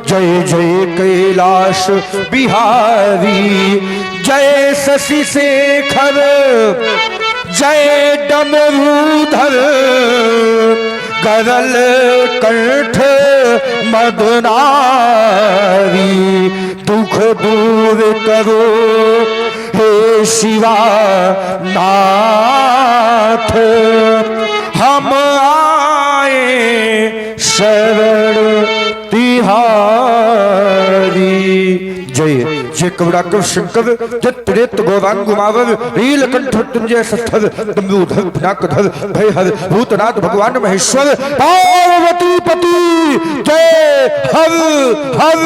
जय जय कैलाश बिहारी, जय शशि शेखर, जय डमरूधर, गरल कंठ मदनारी, दुख दूर करो हे शिवा नाथ, हम आए शरण तिहारी। जय जय कवड़ाकर शंकर, जय त्रेत गौरांग गुमावर, नीलकंठ मृत्युंजय सस्थर, डमरूधर पिनाकधर, भयहर भूतनाथ भगवान महेश्वर, पार्वती पति, जय हर हर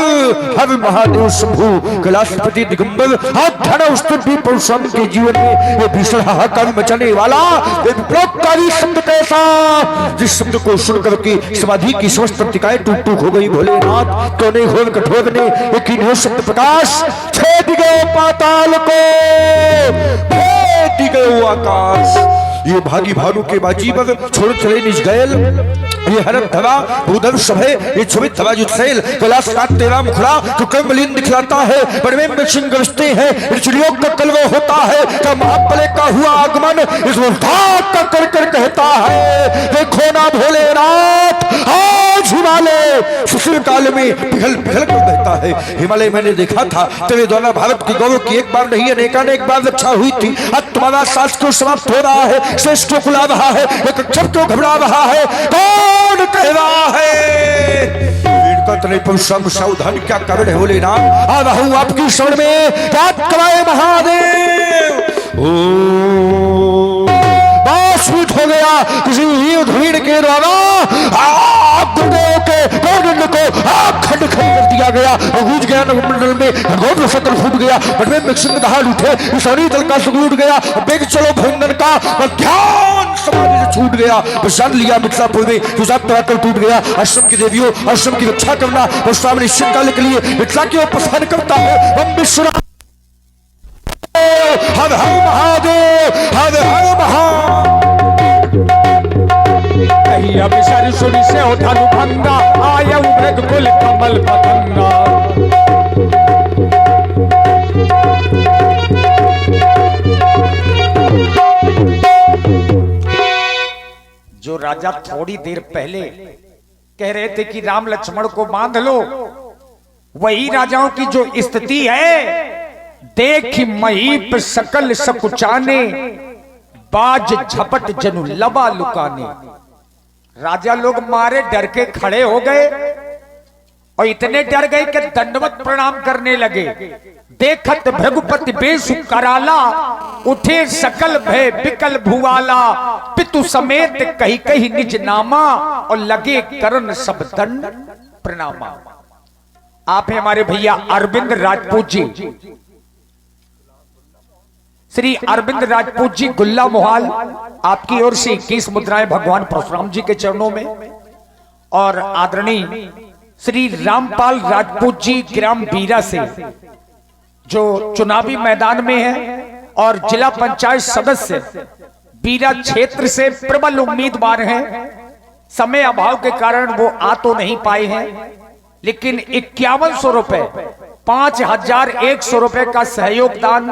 हर महादेव शंभु, कैलाशपति दिगंबर। परशुराम के जीवन में ये भीषण हाहाकार मचाने वाला विप्लवकारी शब्द कैसा, जिस शब्द को सुनकर के समाधि की समस्त पत्रिकाएं टूट टूट हो गई। भोलेनाथ तो नहीं घोर कठोर ने एक ही शब्द प्रकाश छेद गए पाताल को, भेद गए आकाश। ये भागी भानु के बाजी पर छोड़ चले निज गैल, ये हरम धवा भूधर सभे, ये छुबित धवा जुत्सेल, कैलाश नाथ तेरा मुखड़ा जो कमलिन दिखलाता है, बड़वे में सिंह गरजते हैं, चिड़ियों का कलरव होता है, तो महाबले का हुआ आगमन इस धाक का कर कर कहता है, देखो ना भोलेनाथ आज हिमालय सुशील काल में पिघल पिघल कर बहता है। हिमालय मैंने देखा था तेरे द्वारा भारत के गौरव की एक बार नहीं अनेकानेक बार रक्षा हुई थी, अब तुम्हारा सास क्यों समाप्त हो रहा है, श्रेष्ठ को ला रहा है, एक अक्षर क्यों घबरा रहा है, कौन कह रहा है? परशुराम सावधान क्या कारण है भोलेनाथ, आ रहा हूं आपकी शरण में, याद कराए महादेव। ओ बाष्पित हो गया किसी भीड़ के द्वारा गुरुदेव के गौरदंड को खंड खंड कर दिया गया, गूंज गया नवमंडल में, गौर सकल फूट गया, बड़वे में सिंह दहाड़ उठे, सौरी दल का सुख उठ गया, बेग चलो भंगन का ध्यान समाधि से छूट गया, जान लिया मिथिलापुर में जुजात पराकर टूट गया। आश्रम की देवियों आश्रम की रक्षा करना परशुराम निश्चित काल के लिए मिथिला की ओर प्रस्थान करता है। हम विश्वनाथ हर हर महादेव, हर हर महादेव। अब सर सुनी से उठानु भंगा, आया मृग कुल कमल पतंगा। जो राजा थोड़ी देर पहले कह रहे थे कि राम लक्ष्मण को बांध लो, वही राजाओं की जो स्थिति है, देख महीप सकल सकुचाने, बाज झपट जनु लबा लुकाने। राजा लोग मारे डर के खड़े हो गए और इतने डर गए कि दंडवत प्रणाम करने लगे। देखत भृगुपति बेसु कराला, उठे सकल भय बिकल भुआला, पितु समेत कही कही निज नामा, और लगे करन सब दंड प्रणामा। आप हैं हमारे भैया अरविंद राजपूत जी, श्री अरविंद राजपूत जी गुल्ला मोहाल, आपकी ओर से 21 मुद्राएं भगवान परशुराम जी के चरणों में, और आदरणीय श्री रामपाल राजपूत जी ग्राम बीरा से, जो चुनावी मैदान में है और जिला पंचायत सदस्य बीरा क्षेत्र से प्रबल उम्मीदवार हैं। समय अभाव के कारण वो आ तो नहीं पाए हैं, लेकिन 5100 रुपए 5100 रुपए का सहयोग दान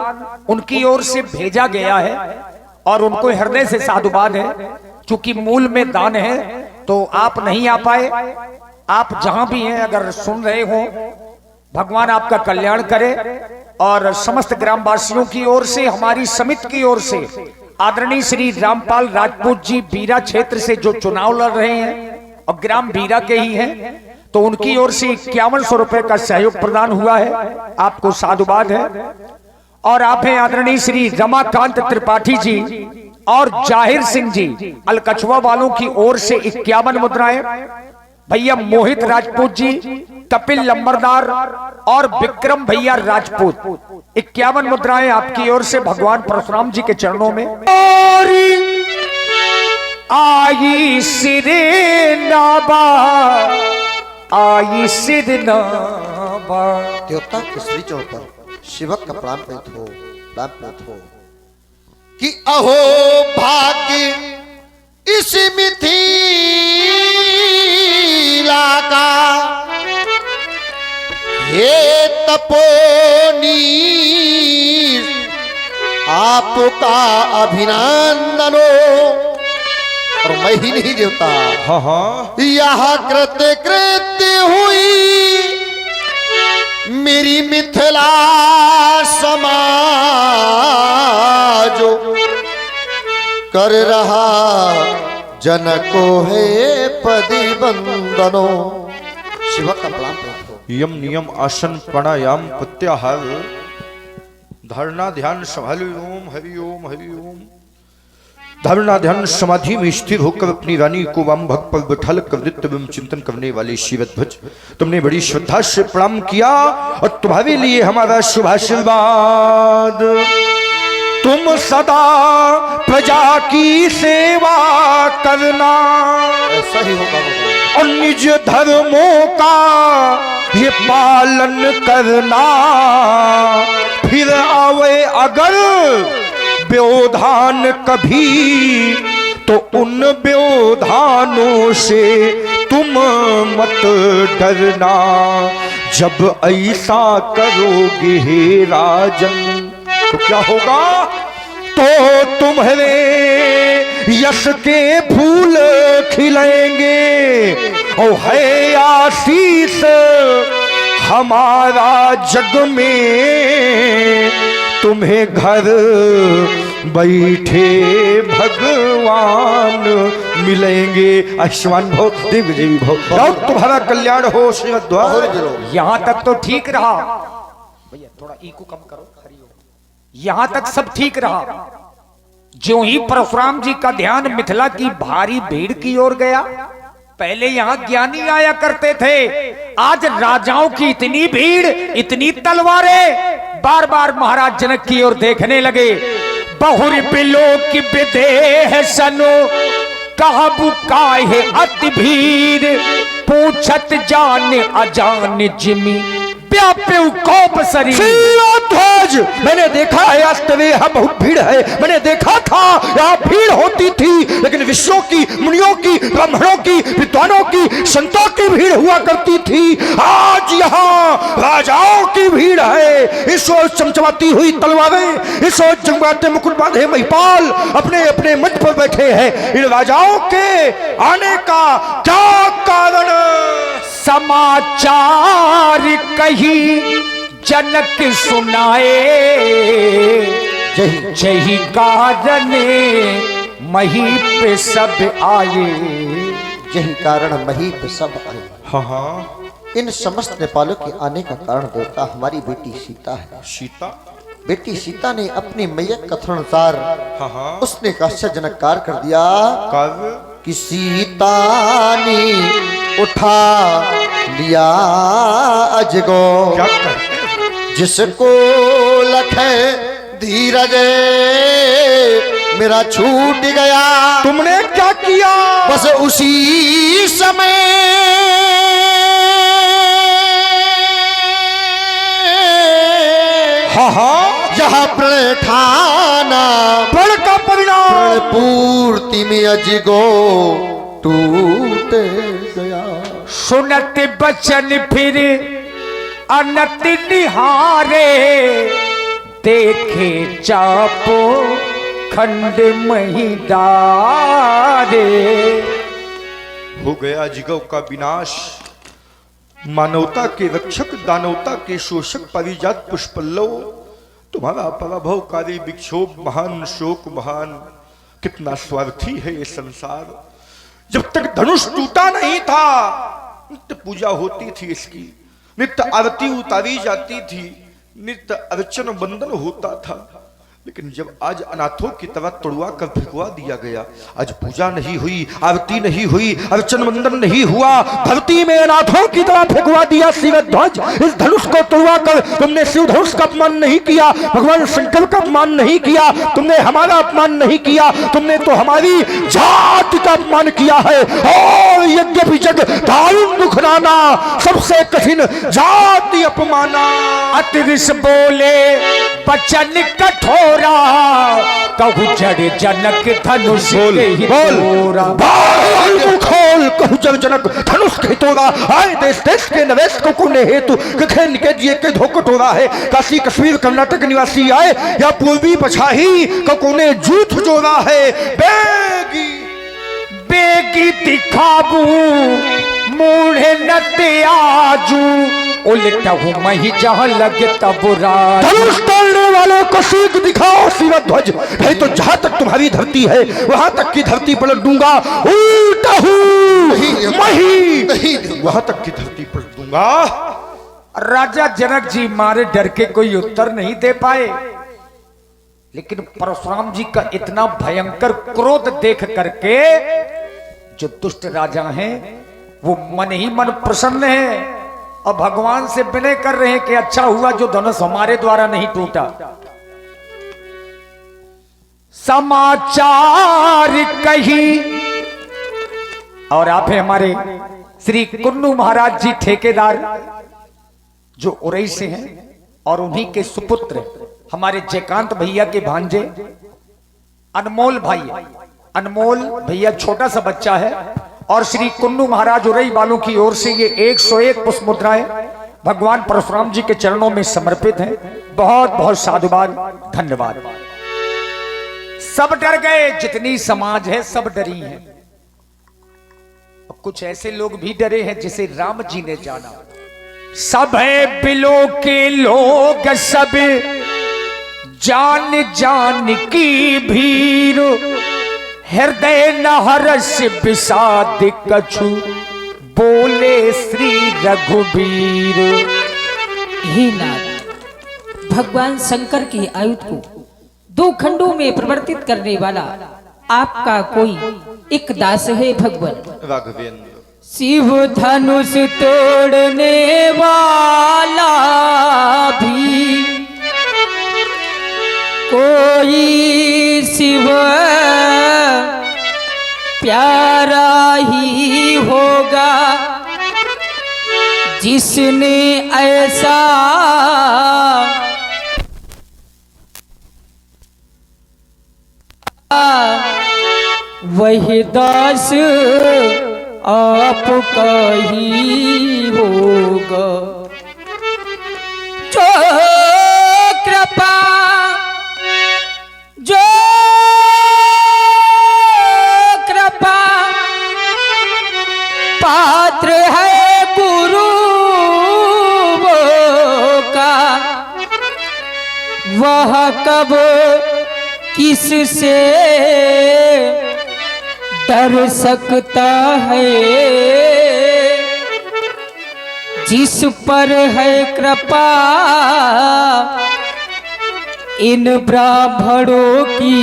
उनकी ओर से भेजा गया है, और उनको हृदय से साधुवाद है। चूंकि मूल में दान है तो आप नहीं आ पाए, आप जहां भी हैं अगर सुन रहे हो, भगवान आपका कल्याण करे। और समस्त ग्रामवासियों की ओर से, हमारी समिति की ओर से, आदरणीय श्री रामपाल राजपूत जी बीरा क्षेत्र से जो चुनाव लड़ रहे हैं और ग्राम बीरा के ही हैं, तो उनकी ओर से 5100 रुपए का सहयोग प्रदान हुआ है, आपको साधुवाद है। और आप हैं आदरणीय श्री रमाकांत त्रिपाठी जी और जाहिर सिंह जी अलकछुआ वालों की ओर से 51 मुद्राएं, भैया मोहित राजपूत जी, कपिल लंबरदार और विक्रम भैया राजपूत 51 मुद्राएं आपकी ओर से भगवान परशुराम जी के चरणों में। आई सिरे नाबा, आई सिर नाबा। देवता के श्री चरण पर शिवक का प्राण प्रीत हो, प्राण प्रीत हो कि अहो भाग्य इस मिथिला का, हे तपोनीर आपका अभिनंदनो। और मैं ही नहीं देवता, हाँ हाँ यह कृत्य कृत्य हुई मेरी मिथिला समाज, कर रहा जनको है पति बंदनो। शिव का प्रणाम करो। यम नियम आसन प्राणायाम प्रत्याहार धारणा ध्यान संभालो। ओम हरि ओम हरि ओम। धारणा ध्यान समाधि में स्थिर होकर अपनी रानी को वाम भग पर बैठा कर नित्य चिंतन करने वाले शिवध्वज, तुमने बड़ी श्रद्धा से प्रणाम किया और तुम्हारे लिए हमारा शुभ आशीर्वाद। तुम सदा प्रजा की सेवा करना ऐसा ही होगा और निज धर्मों का ये पालन करना। फिर आवे अगर व्यवधान कभी तो उन व्यवधानों से तुम मत डरना। जब ऐसा करोगे हे राजन तो क्या होगा? तो तुम्हारे यश के फूल खिलेंगे और है आशीष हमारा जग में। तुम्हें घर बैठे भगवान मिलेंगे। आयुष्मान भव दिव्य भव और तुम्हारा कल्याण हो श्रीमद्वार। यहां तक तो ठीक रहा भैया, थोड़ा इको कम करो। यहां तक सब ठीक रहा। जो ही परशुराम जी का ध्यान मिथिला की भारी भीड़ की ओर गया, पहले यहां ज्ञानी आया करते थे, आज राजाओं की इतनी भीड़, इतनी तलवारें, बार बार महाराज जनक की ओर देखने लगे। बहुर बिलो की विदेह सनो कहबु काहे अति भीड़, पूछत जान अजान जिमी व्याप्यु कोप शरीर। मैंने देखा है आज तवे यहाँ बहुत भीड़ है। मैंने देखा था यहाँ भीड़ होती थी, लेकिन विश्वों की, मुनियों की, ब्राह्मणों की, विद्वानों की, संतों की भीड़ हुआ करती थी। आज यहाँ राजाओं की भीड़ है। इस ओर चमचमाती हुई तलवारें, इस ओर जंगबाते मुकुट बांधे महिपाल अपने अपने मंच पर बैठे हैं। इन राजाओं के आने का क्या कारण? समाचार कही जनक सुनाए, जही कारण महीप सब आए। यही कारण महीप सब आए। हाँ हाँ इन समस्त नेपालों के आने का कारण देवता हमारी बेटी सीता है। सीता, बेटी सीता ने अपनी मैया कथनानुसार हाँ हाँ उसने एक आश्चर्यजनक कार्य कर दिया काव्य कि सीता ने उठा लिया अजगो, क्या कहते? जिसको लखे धीरज मेरा छूट गया। तुमने क्या किया? बस उसी समय हाँ हाँ यहाँ प्रण ठाना, प्रण का परिणाम पूर्ति में अजगो टूट गया। सुनत बचन फिर अनत निहारे, देखे चापो खंड महिदारे। हो गया जिगव का विनाश। मानवता के रक्षक, दानवता के शोषक पारिजात पुष्पल्लव, तुम्हारा पराभवकारी विक्षोभ महान, शोक महान। कितना स्वार्थी है ये संसार। जब तक धनुष टूटा नहीं था, नित्य पूजा होती थी इसकी, नित्य आरती उतारी जाती थी, नित्य अर्चन बंदन होता था। लेकिन जब आज अनाथों की तरह तोड़वा कर फेंकवा दिया गया, आज पूजा नहीं हुई, आरती नहीं हुई, अर्चन बंदन नहीं हुआ, धरती में अनाथों की तरह फेंकवा दिया शिवध्वज। इस धनुष को तोड़वा कर तुमने शिव धनुष का अपमान नहीं किया, भगवान शंकर का अपमान नहीं किया, तुमने हमारा अपमान नहीं किया, तुमने तो हमारी जाति का अपमान किया है। और यद्यपि जग दारुण दुख नाना, सबसे कठिन जाति अपमाना। अतिरिस बोले बचन कठोरा, कहु जड़ जनक धनुष बोल के ही बोल तोरा। खोल बोल कहु जग जनक धनुष खितोरा आए देश देश के नवेश को कोने हेतु कखेन के दिए के धोकटोरा है काशी कश्मीर कर्नाटक निवासी आए या पूर्वी पछाही को कोने जूठ जोड़ा है बेगी बेगी दिखाबू मूढ़े नते आजू उलटहू मही जहां लगे तब राजू। धनुष तोड़ने वालों को सीख दिखाओ शिवध्वज, नहीं तो जहां तक तुम्हारी धरती है वहां तक की धरती पलट दूंगा। उलटहू मही वहां तक की धरती पलट दूंगा। राजा जनक जी मारे डर के कोई उत्तर नहीं दे पाए, लेकिन परशुराम जी का इतना भयंकर क्रोध देख करके जो दुष्ट राजा हैं वो मन ही मन प्रसन्न है और भगवान से विनय कर रहे हैं कि अच्छा हुआ जो धनुष हमारे द्वारा नहीं टूटा। समाचार कही और आप हैं हमारे श्री कुन्नू महाराज जी ठेकेदार जो उरई से हैं और उन्हीं के सुपुत्र हमारे जयकांत भैया के भांजे अनमोल भाई, अनमोल भैया छोटा सा बच्चा है और श्री कुन्नू महाराज उरई वालों की ओर से ये 101 पुष्प मुद्राएं भगवान परशुराम जी के चरणों में समर्पित हैं। बहुत बहुत साधुवाद, धन्यवाद। सब डर गए, जितनी समाज है सब डरी है। कुछ ऐसे लोग भी डरे हैं जिसे राम जी ने जाना। सब है बिलो के लोग सब जान जान की भीड़, हृदय न हर्ष विषाद कछु बोले श्री रघुबीर। हे नाथ, भगवान शंकर के आयुध को 2 खंडों में परिवर्तित करने वाला आपका कोई एक दास है भगवान राघवेंद्र। शिव धनुष तोड़ने वाला भी कोई शिव प्यारा ही होगा, जिसने ऐसा वही दास आपका ही होगा। जो कृपा पात्र है गुरु का, वह कब किससे डर सकता है, जिस पर है कृपा इन ब्राह्मणों की,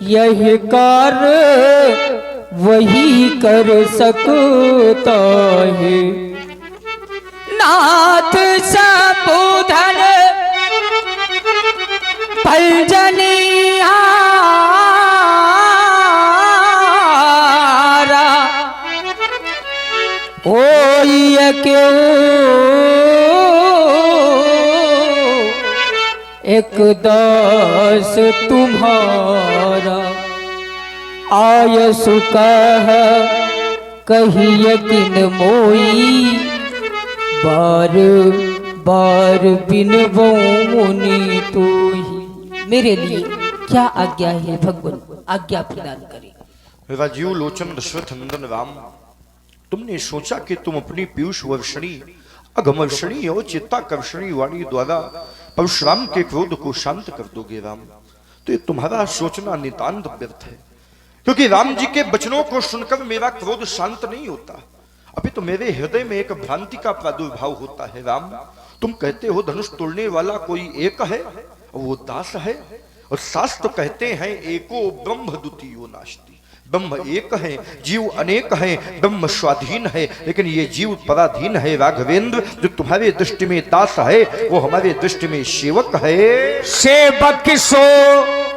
यही कार्य वही कर सकता है। नाथ सबूधन फलजनियारा, ओ ये क्यों एक दास तुम्हारा, आय सुकह कहिए किन मोई, बार बार बिनबो मुनि तू ही। मेरे लिए क्या आज्ञा है भगवान, आज्ञा प्रदान करें। राजीव लोचन दशरथ नंदन राम, तुमने सोचा कि तुम अपनी पीयूष वर्षणी अघमर्षणी और चित्ताकर्षणी वाणी द्वारा परशुराम के क्रोध को शांत कर दोगे राम, तो ये तुम्हारा सोचना नितांत व्यर्थ है, क्योंकि राम जी के वचनों को सुनकर मेरा क्रोध शांत नहीं होता, अभी तो मेरे हृदय में एक भ्रांति का प्रादुर्भाव होता है। राम, तुम कहते हो धनुष तोड़ने वाला कोई एक है और वो दास है, और शास्त्र कहते हैं एको ब्रह्म द्वितीयो नास्ति, ब्रह्म एक है, जीव अनेक है, ब्रह्म स्वाधीन है, लेकिन ये जीव पराधीन है। राघवेंद्र, जो तुम्हारे दृष्टि में दास है वो हमारे दृष्टि में सेवक है। सेवक सो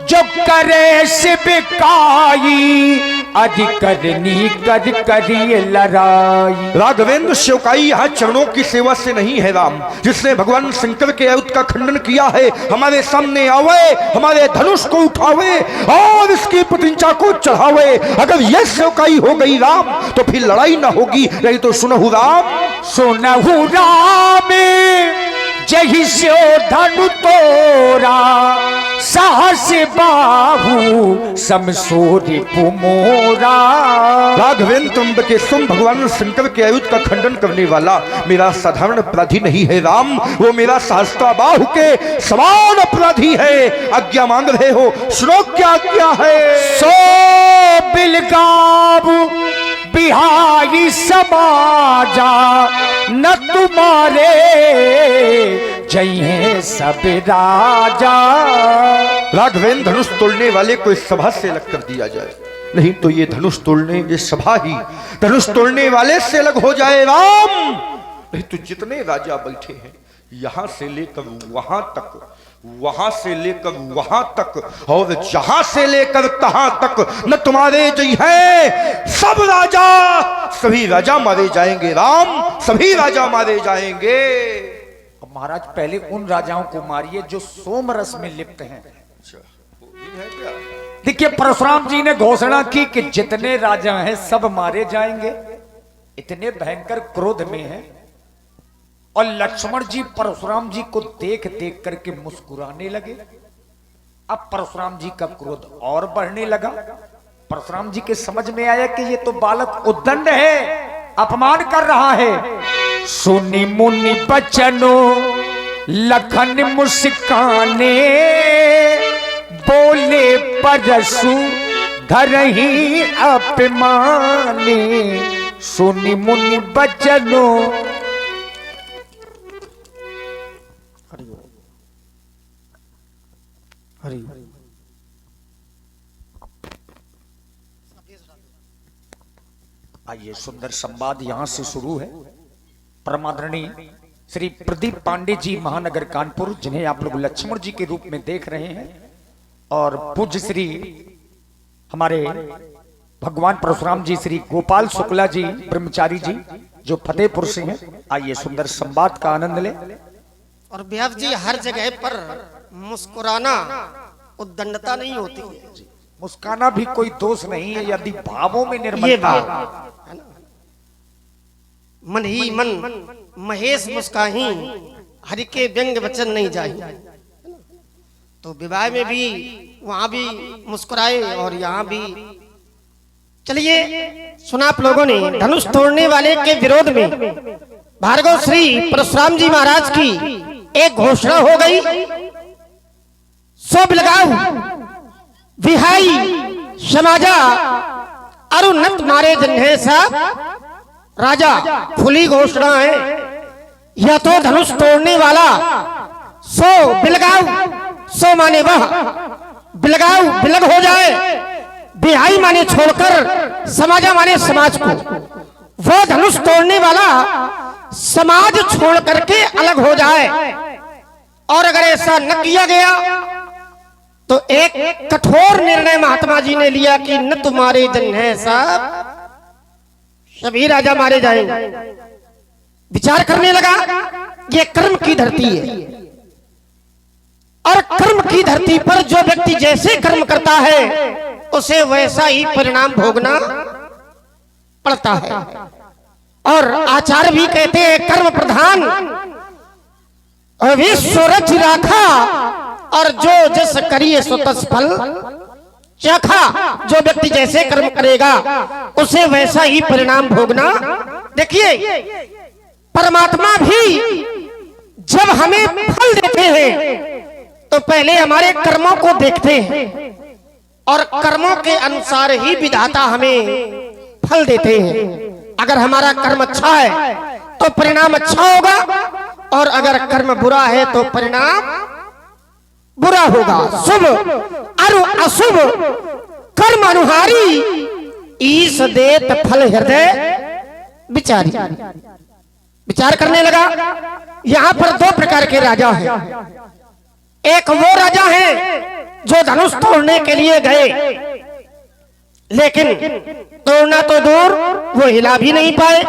जो करे शिव काई, अज करनी कर करिए लड़ाई। राघवेंद्र शिवकाई यहाँ चरणों की सेवा से नहीं है राम, जिसने भगवान शंकर के आयुध का खंडन किया है, हमारे सामने आवे, हमारे धनुष को उठावे और इसकी प्रतिंचा को चढ़ावे। अगर यह शिवकाई हो गई राम तो फिर लड़ाई ना होगी, नहीं तो सुनहु राम सुनहु राम जही से धनु तोरा, साहस बाहु समसूरी पुमोरा। राघवेंद्र तुम के तुम भगवान शंकर के आयुध का खंडन करने वाला मेरा साधारण अपराधी नहीं है राम, वो मेरा सहस्त्र बाहु के समान अपराधी है। आज्ञा मांग रहे हो, सुनो क्या आज्ञा है। सो बिलगाव बिहारी समाजा, न तुम्हारे जय सब राजा। राघवेंद्र धनुष तोड़ने वाले को इस सभा से अलग कर दिया जाए, नहीं तो ये धनुष तोड़ने, ये सभा ही धनुष तोड़ने वाले से अलग हो जाए राम। नहीं तो जितने राजा बैठे हैं यहां से लेकर वहां तक, वहां से लेकर वहां तक और जहां से लेकर तहां तक न तुम्हारे जो है सब राजा, सभी राजा मारे जाएंगे राम, सभी राजा मारे जाएंगे। अब महाराज पहले उन राजाओं को मारिए जो सोमरस में लिप्त हैं। देखिए परशुराम जी ने घोषणा की कि जितने राजा हैं सब मारे जाएंगे, इतने भयंकर क्रोध में हैं। और लक्ष्मण जी परशुराम जी को देख देख करके मुस्कुराने लगे। अब परशुराम जी का क्रोध और बढ़ने लगा। परशुराम जी के समझ में आया कि ये तो बालक उद्दंड है, अपमान कर रहा है। सुनी मुनि बचनों लखन मुस्काने, बोले परसु धरही अपमाने। सुनी मुनि बचनों आइए सुंदर संवाद यहां से शुरू है। परमादरणीय श्री प्रदीप पांडे जी महानगर कानपुर, जिन्हें आप लोग लक्ष्मण जी के रूप में देख रहे हैं, और पूज्य श्री हमारे भगवान परशुराम जी श्री गोपाल शुक्ला जी ब्रह्मचारी जी जो फतेहपुर से हैं। आइए सुंदर संवाद का आनंद ले। और व्यास जी हर जगह पर मुस्कुराना उद्दंडता नहीं होती है। मुस्काना भी कोई दोष नहीं है यदि भावों में ये निर्मलता हो। बात है ना? मन ही मन महेश मुस्काही, हरि के व्यंग वचन नहीं जाही। तो विवाह में भी वहां भी मुस्कुराए और यहाँ भी। चलिए सुना आप लोगों ने, धनुष तोड़ने वाले के विरोध में भार्गव श्री परशुराम जी महाराज की एक घोषणा हो गई। सो बिलगाऊ विहाई समाजा अरुणत मारे जन्हे साहब राजा। खुली घोषणा है, या तो धनुष तोड़ने वाला सो बिलगाऊ, सो माने वह बिलगाऊ बिलग हो जाए, बिहाई माने छोड़कर, समाजा माने समाज को। वो धनुष तोड़ने वाला समाज छोड़ करके अलग हो जाए। और अगर ऐसा न किया गया तो एक कठोर निर्णय महात्मा जी ने लिया कि न तुम्हारे जन है साहब, सभी राजा मारे जाएंगे। विचार करने लगा, ये कर्म की धरती है और कर्म की धरती पर जो व्यक्ति जैसे कर्म करता है उसे वैसा ही परिणाम भोगना पड़ता है। और आचार्य भी कहते हैं कर्म प्रधान विश्वरच राखा, और जो जस करिए सो तस फल चखा। जो व्यक्ति जैसे कर्म करेगा उसे वैसा ही परिणाम भोगना। देखिए परमात्मा भी जब हमें फल देते हैं तो पहले हमारे कर्मों को देखते हैं और कर्मों के अनुसार ही विधाता हमें फल देते हैं। अगर हमारा कर्म अच्छा है तो परिणाम अच्छा होगा, और अगर कर्म बुरा है तो परिणाम बुरा होगा। शुभ अरु अशुभ कर्म अनुहारी, ईश देत फल हृदय विचारी। विचार करने लगा, यहां पर दो प्रकार के राजा हैं। एक वो राजा हैं जो धनुष तोड़ने के लिए गए लेकिन तोड़ना तो दूर वो हिला भी नहीं पाए।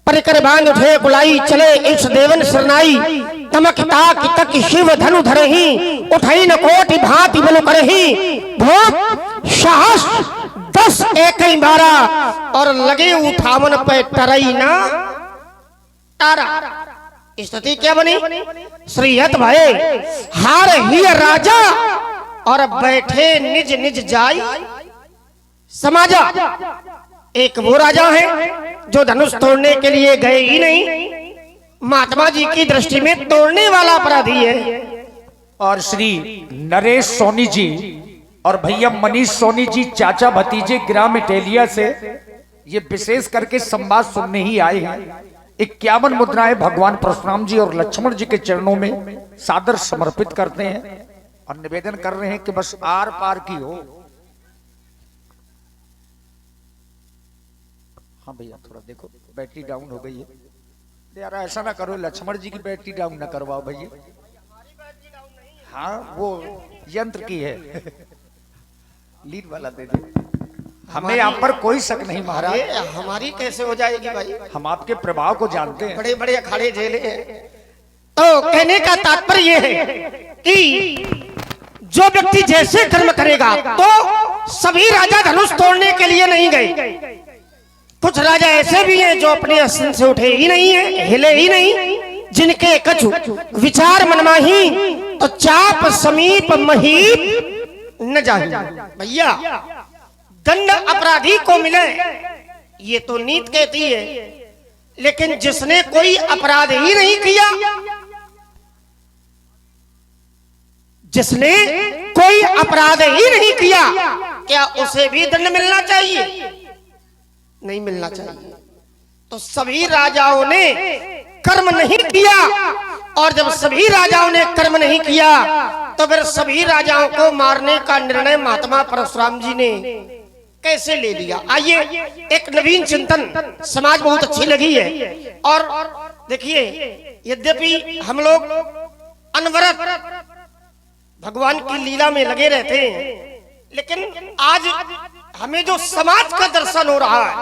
परिकर बांध उठे कुलाई चले इस देवन सरनाई, तमक ताक तक शिव धनु धरही, उठई न कोटि भांति बलु करही, भूप साहस 10 एक 12 और लगे उठावन पे टरई ना तारा। स्थिति क्या बनी? श्रीहत भये हार ही राजा और बैठे निज निज जाई समाजा। एक वो राजा है जो धनुष तोड़ने के लिए गए ही नहीं, महात्मा जी की दृष्टि में तोड़ने वाला अपराधी है। और श्री नरेश सोनी जी और भैया मनीष सोनी जी चाचा भतीजे ग्राम इटेलिया से ये विशेष करके संवाद सुनने ही आए हैं। 51 मुद्राएं भगवान परशुराम जी और लक्ष्मण जी के चरणों में सादर समर्पित करते हैं और निवेदन कर रहे हैं कि बस आर पार की हो। हाँ भैया थोड़ा देखो, बैटरी डाउन हो गई है यार, ऐसा ना करो, लक्ष्मण जी की बैटरी डाउन ना करवाओ भैया। हाँ वो यंत्र की है लीड वाला दे दे। हमें आप पर कोई शक नहीं महाराज। हमारी कैसे हो जाएगी भाई? हम आपके प्रभाव को जानते हैं। बड़े बड़े अखाड़े झेले हैं। तो कहने का तात्पर्य यह है कि जो व्यक्ति जैसे कर्म करेगा, तो सभी राजा धनुष तोड़ने के लिए नहीं गए। कुछ राजा ऐसे भी हैं जो अपने आसन से उठे ही नहीं है, हिले ही नहीं, जिनके कछु विचार मनमाही तो चाप समीप महीप न जाहि। भैया दंड अपराधी को मिले ये तो नीति कहती है, लेकिन जिसने कोई अपराध ही नहीं किया, जिसने कोई अपराध ही नहीं किया, क्या उसे भी दंड मिलना चाहिए? नहीं मिलना चाहिए। तो सभी राजाओं ने कर्म नहीं किया, और जब सभी राजाओं ने कर्म नहीं किया तो फिर सभी राजाओं को मारने का निर्णय महात्मा परशुराम जी ने कैसे ले लिया? आइए एक नवीन चिंतन, समाज बहुत अच्छी लगी है। और देखिए, यद्यपि हम लोग अनवरत भगवान की लीला में लगे रहते हैं, लेकिन आज हमें जो समाज का दर्शन हो रहा है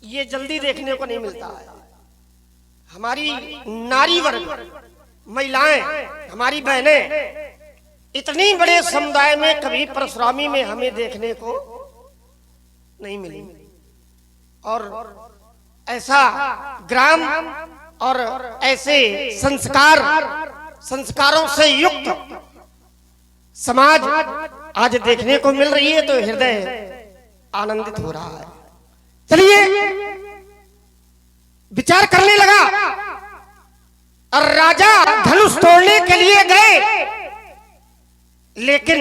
ये जल्दी देखने को नहीं मिलता है। हमारी नारी वर्ग, महिलाएं, हमारी बहनें इतनी बड़े समुदाय में कभी परशुरामी में हमें देखने को नहीं मिली। और ऐसा ग्राम और ऐसे संस्कारों से युक्त समाज आज देखने को मिल रही है, तो हृदय आनंदित हो रहा है। चलिए विचार करने लगा, और राजा धनुष तोड़ने के लिए गए, लेकिन